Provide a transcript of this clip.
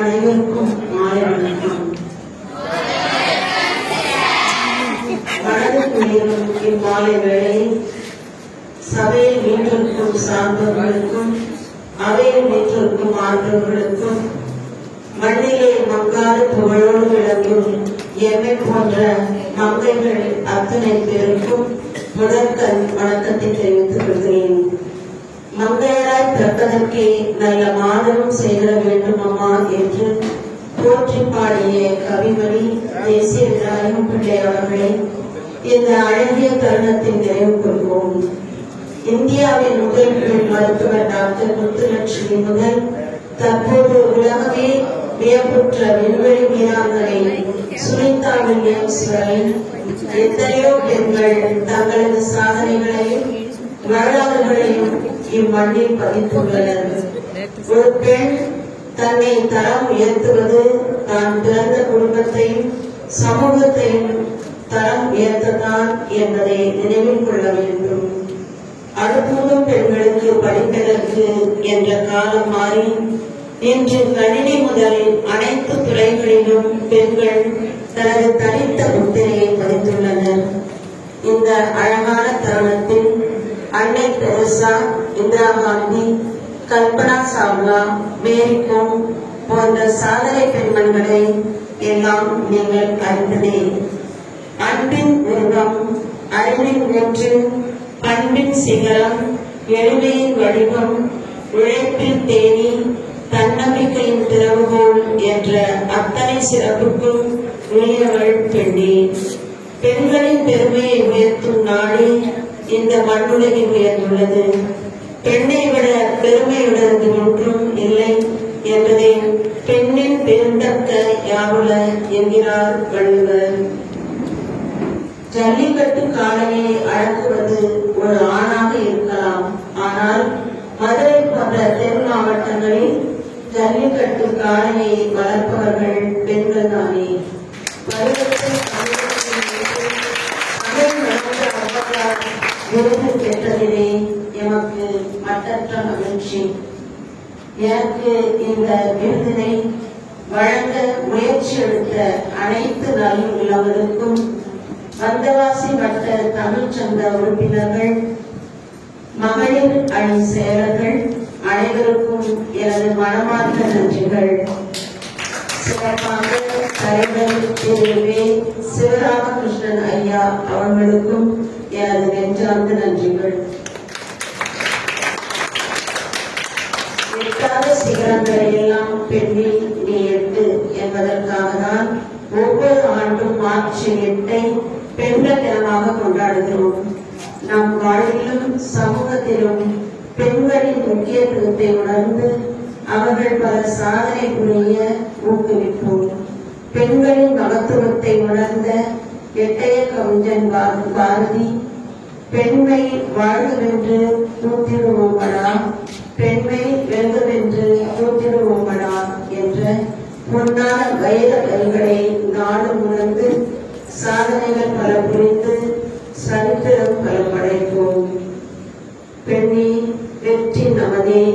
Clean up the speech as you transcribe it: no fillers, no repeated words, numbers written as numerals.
அனைவருக்கும் மாலை வணக்கம். மனதுக்குள்ளும் இம்மாலை வேளையில் சபையில் வீட்டிற்கும் சார்ந்தவர்களுக்கும் அவையில் வீட்டிற்கும் ஆற்றவர்களுக்கும் மண்ணிலே மங்காத புகழோடு விளங்கும் எம்மை போன்ற மங்கைகள் அத்தனை பேருக்கும் முதற்கண் வணக்கத்தை தெரிவித்துக் கொள்கிறேன். மங்கையராய் பிறப்பதற்கே நல்ல மாதவம் செய்த வேண்டும் அம்மா என்று போற்றி பாடிய கவிமணி தேசிய விநாயகம் பிள்ளை அவர்களை இந்த அழகிய தருணத்தில் நிறைவு கொள்வோம். இந்தியாவின் முதல் பெண் மருத்துவர் டாக்டர் முத்துலட்சுமி முதல் தற்போது உலகமே வியப்புற்ற விண்வெளி வீராங்கனை சுனிதா வில்லியம்ஸ் வரை எத்தனையோ பெண்கள் தங்களது சாதனைகளையும் வரலாறுகளையும் இம்மண்ணில் பதித்துள்ளனர். ஒரு பெண் தன்னை தரம் உயர்த்துவது தான் பிறந்த குடும்பத்தையும் சமூகத்தையும் தரம் உயர்த்ததான் என்பதை நினைவில் கொள்ள வேண்டும். அடுப்பூடும் பெண்களுக்கு படிப்பதற்கு என்ற காலம் மாறி இன்று கணினி முதல் அனைத்து துறைகளிலும் பெண்கள் தனது தனித்த முத்திரையை பதித்துள்ளனர். இந்த அழகான தருணத்தில் அன்னை தெரசா, இந்திரா காந்தி, கல்பனா சாவ்லா, மேரி கோம் போன்ற சாதனை பெண்மணிகளை எல்லாம் நீங்கள் அறிந்ததே. அன்பின் உருவம், அறிவின் ஊற்று, பண்பின் சிகரம், எளிமையின் வடிவம், உழைப்பில் தேனி, தன்னம்பிக்கையின் திறவுகோல் என்ற அத்தனை சிறப்புக்கும் உரியவள் பெண்ணே. பெண்களின் பெருமையை உயர்த்தும் நாளே இந்த மண்ணுலகில் உயர்ந்துள்ளது. பெண்ணை விட பெருமையுடன் ஒன்றும் இல்லை என்பதை பெண்ணின் பெருந்தக்க யாவுல என்கிறார் வள்ளுவர். ஜல்லிக்கட்டு காளையை அடக்குவது ஒரு ஆணாக இருக்கலாம். ஆனால் மதுரை போன்ற தென் மாவட்டங்களில் ஜல்லிக்கட்டு காளையை வளர்ப்பவர்கள் பெண்கள் தானே. விருது பெற்றதிலே எமக்கு மட்டற்ற மகிழ்ச்சி. எனக்கு இந்த விருதினை வழங்க முயற்சி எடுத்த அனைத்து நல்லுள்ளவர்களுக்கும், வந்தவாசி வட்ட தமிழ்ச்சங்க உறுப்பினர்கள், மகளிர் அணி செயலர்கள் அனைவருக்கும் எனது மனமார்ந்த நன்றிகள். சிறப்பாக தலைவர் திரு வே. சிவராமகிருஷ்ணன் ஐயா அவர்களுக்கும் எனது நெஞ்சார்ந்த நன்றிகள். எட்டாத சிகரங்களை எல்லாம் பெண்ணில் நீ எட்டு என்பதற்காக தான் ஒவ்வொரு ஆண்டும் மார்ச் 8 பெண்கள் தினமாக கொண்டாடுகிறோம். நம் வாழ்விலும் சமூகத்திலும் பெண்களின் முக்கியத்துவத்தை உணர்ந்து அவர்கள் பல சாதனை புரிய ஊக்குவிப்போம். பெண்களின் மகத்துவத்தை உணர்ந்த எட்டய கவிஞன் பாரதி, பெண்மை வாழ்கவென்று கூத்திடுவோமடா, பெண்மை வெல்கவென்று கூத்திடுவோமடா என்ற பொன்னான வைர வரிகளை நாடு உணர்ந்து சாதனைகள் பல புரிந்து சரித்திரம் பல படைப்போம். பெண்ணே வெற்றி நமதே.